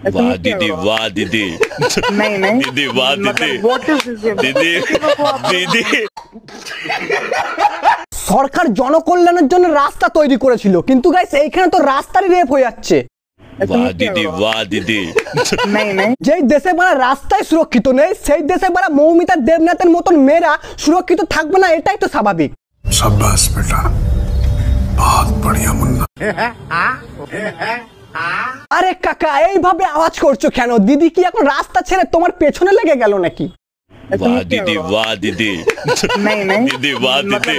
वाह दीदी, वाह दीदी। नहीं नहीं दीदी वाह दीदी, दीदी दीदी। সরকার জনকল্যাণের জন্য রাস্তা তৈরি করেছিল, কিন্তু গাইস এইখানে তো রাস্তারই রেপ হয়ে যাচ্ছে। वाह दीदी, वाह दीदी। नहीं नहीं যেই দেশে বাড়া রাস্তায় সুরক্ষিত নেই, সেই দেশে বাড়া মৌমিতা দেবনাথের মতন মেয়েরা সুরক্ষিত থাকবে না, এটাই তো স্বাভাবিক। शाबाश बेटा, बहुत बढ़िया मुन्ना। আরে কাকা এইভাবে আওয়াজ করছো কেন? দিদি কি এখন রাস্তা ছেড়ে তোমার পেছনে লেগে গেল নাকি? वाह दीदी, वाह दीदी। नहीं नहीं दीदी वाह दीदी।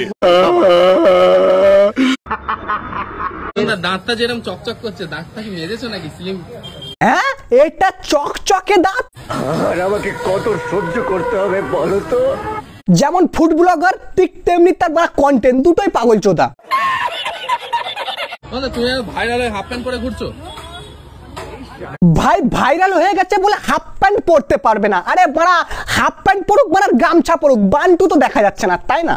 দাঁতটা যেরকম চকচক করছে, দাঁতটা কি মেজেছো নাকি স্লিম? হ্যাঁ, এটা চকচকে দাঁত। আর আমাকে কত সহ্য করতে হবে বলো তো? যেমন ফুড ব্লগার ঠিক তেমনি তার বাড়া কন্টেন্ট, দুটোই পাগল চোদা। তুমি ভাইরালে হাফ প্যান্ট পরে ঘুরছো? ভাই ভাইরাল হয়ে গেছে বলে হাফ প্যান্ট পরতে পারবে না? আরে বাড়া হাফ প্যান্ট পরুক, বাড়া গামছা পরুক, বান্টু তো দেখা যাচ্ছে না, তাই না?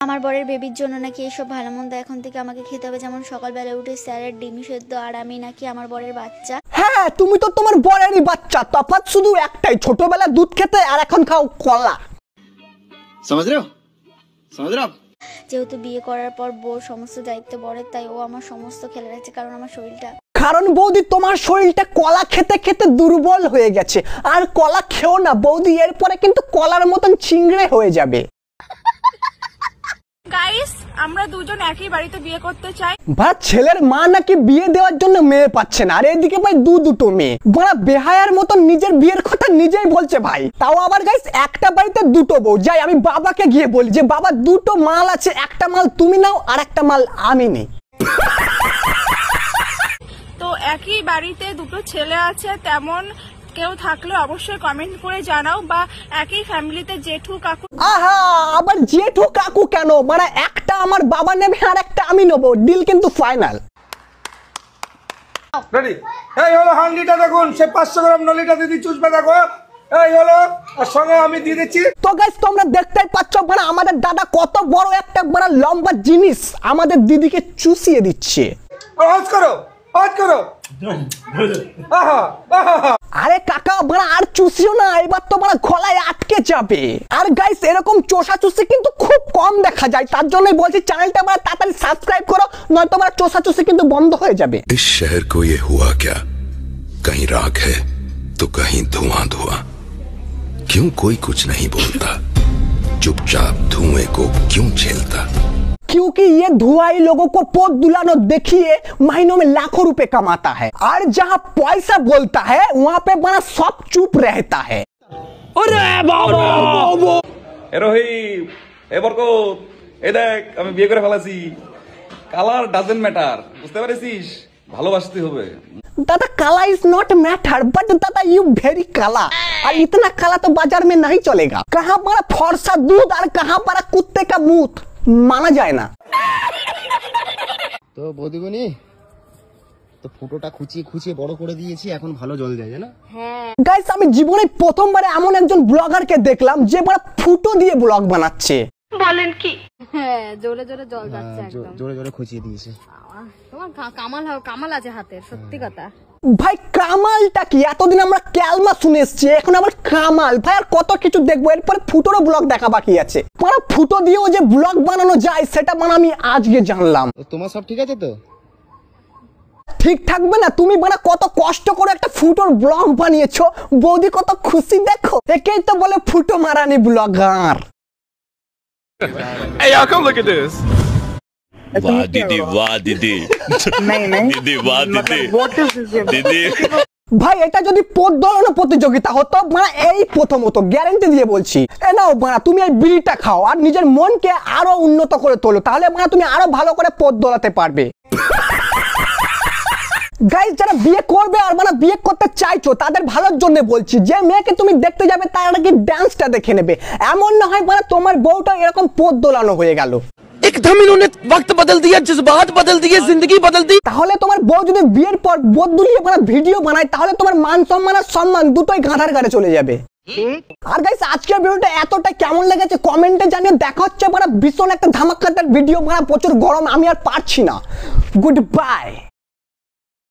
আমার বরের বেবির জন্য নাকি এইসব ভালো মন্দ এখন থেকে আমাকে খেতে হবে, যেমন সকালবেলা উঠে স্যালাড, ডিম সেদ্ধ, আর আমি নাকি আমার বরের বাচ্চা। হ্যাঁ, তুমি তো তোমার বরেরই বাচ্চা, তফাৎ শুধু একটাই, ছোটবেলা দুধ খেতে আর এখন খাও কলা। समझ रहे हो? समझ रहे हो? যেহেতু বিয়ে করার পর বউর সমস্ত দায়িত্ব বরের, তাই ও আমার সমস্ত খেলে রাখছে, কারণ আমার শরীরটা। কারণ বৌদি তোমার শরীরটা কলা খেতে খেতে দুর্বল হয়ে গেছে, আর কলা খেও না বৌদি, এরপরে কিন্তু কলার মতন চিংড়ে হয়ে যাবে। গাইস, আমরা দুজন একই বাড়িতে বিয়ে করতে চাই। ভাই ছেলের মা নাকি বিয়ে দেওয়ার জন্য মেয়ে পাচ্ছে না, আর এদিকে ভাই দুটো মেয়ে, বড় বেহায়ার মতন নিজের বিয়ের কথা নিজেই বলছে ভাই। তাও আবার গাইস একটা বাড়িতে দুটো বউ। যাই আমি বাবাকে গিয়ে বলি যে বাবা দুটো মাল আছে, একটা মাল তুমি নাও আর একটা মাল আমি নেই। তো একই বাড়িতে দুটো ছেলে আছে, তেমন কেউ থাকলে অবশ্যই কমেন্ট করে জানাও, বা একই ফ্যামিলিতে জেঠু কাকু। আহা, আবার জেঠু কাকু কেন? মানে একটা আমার বাবা নেবে আর একটা আমি নেবো, ডিল কিন্তু ফাইনাল। রেডি? এই হলো হান্ডিটা, দেখুন সে 500 গ্রাম নলিটা দিদি চুষবে, দেখো এই হলো, আর সঙ্গে আমি দিয়ে দিচ্ছি। তো গাইস তোমরা দেখতেই পাচ্ছ মানে আমাদের দাদা কত বড় একটা বড় লম্বা জিনিস আমাদের দিদিকে চুষিয়ে দিচ্ছে। আওয়াজ করো, আওয়াজ করো। আহা আহা। আরে কাকা মানে আর চুষিও না, এবার তো মানে গলায় আটকে যাবে। আর গাইস এরকম চোষা চুষি কিন্তু খুব কম দেখা যায়, তার জন্যই বলছি চ্যানেলটা মানে তাড়াতাড়ি সাবস্ক্রাইব করো, নয়তো মানে চোষা চুষি কিন্তু বন্ধ হয়ে যাবে। इस शहर को ये हुआ क्या, कहीं राख है तो कहीं धुआं धुआं, क्यों कोई कुछ नहीं बोलता, चुपचाप धुएं को क्यों झेलता? क्योंकि ये धुआं ही लोगों को पोत दुलानो देखिए महीनों में लाखों रुपए कमाता है, और जहाँ पैसा बोलता है वहाँ पे बड़ा सब चुप रहता है। अरे बाबा রহিম, এবার কো এই দেখ আমি বিয়ে করে ফেলাছি। কালার ডাজন্ট ম্যাটার, বুঝতে পারছিস? ভালোবাসতে হবে। दादा काला इज नॉट मैटर, बट दादा यू वेरी काला, और इतना काला तो बाजार में नहीं चलेगा। कहाँ बड़ा फरसा दूध और कहाँ बड़ा कुत्ते का मुंह, माना जाए ना। তো বৌদিমণি, তো ফুটোটা খুঁচিয়ে খুঁচিয়ে বড় করে দিয়েছি, এখন ভালো জল যায় না? গাইস আমি জীবনে প্রথমবার এমন একজন ব্লগারকে দেখলাম যে বড় ফুটো দিয়ে ব্লগ বানাচ্ছে। বলেন কি? হ্যাঁ, জোরে জোরে জল যাচ্ছে একদম। জোরে জোরে খুঁচিয়ে দিয়েছে। তোমার কামাল আছে হাতে, সত্যি কথা। ভাই কামালটা কি? এতদিন আমরা ক্যালমা শুনে এসছি, এখন আবার কামাল। ভাই আর কত কিছু দেখবো, এরপরে ফুটোরও ব্লগ দেখা বাকি আছে। মানে ফুটো দিয়েও যে ব্লগ বানানো যায় সেটা মানে আমি আজকে জানলাম। তোমার সব ঠিক আছে তো? ঠিক থাকবে না? তুমি মানে কত কষ্ট করে একটা ফুটোর ব্লগ বানিয়েছো, বৌদি কত খুশি দেখো, একেই তো বলে ফুটো মারানি blogger. Hey y'all, come look at this. वाह दीदी, वाह दीदी। नहीं नहीं दीदी वाह दीदी, व्हाट इज दिस? दीदी। ভাই এটা যদি পদ দলানো প্রতিযোগিতা হতো, মানে এই প্রথম হতো, গ্যারান্টি দিয়ে বলছি। এ নাও মানে তুমি এই বিড়িটা খাও আর নিজের মনকে আরো উন্নত করে তোলো, তাহলে মানে তুমি আরো ভালো করে পদ দলাতে পারবে। গাইস যারা বিয়ে করবে আর মানে বিয়ে করতে চাইছো তাদের ভালোর জন্য বলছি, যে মেয়েকে তুমি দেখতে যাবে তার নাকি ডান্সটা দেখে নেবে, এমন না হয় মানে তোমার বউটা এরকম পদ দোলানো হয়ে গেল। एकदम इन्होंने वक्त बदल दिया, जज्बात बदल दिए, जिंदगी बदल दी। তাহলে তোমার বউ যদি বিয়ের পর বদ দুলিয়ে মানে ভিডিও বানায়, তাহলে তোমার মান সম্মান আর সম্মান দুটোই গাঁধার গাড়ে চলে যাবে। আর গাইস আজকের ভিডিওটা এতটা কেমন লেগেছে কমেন্টে জানিয়ে। দেখা হচ্ছে মানে ভীষণ একটা ধামাকাদার ভিডিও, মানে প্রচুর গরম, আমি আর পারছি না। Good bye.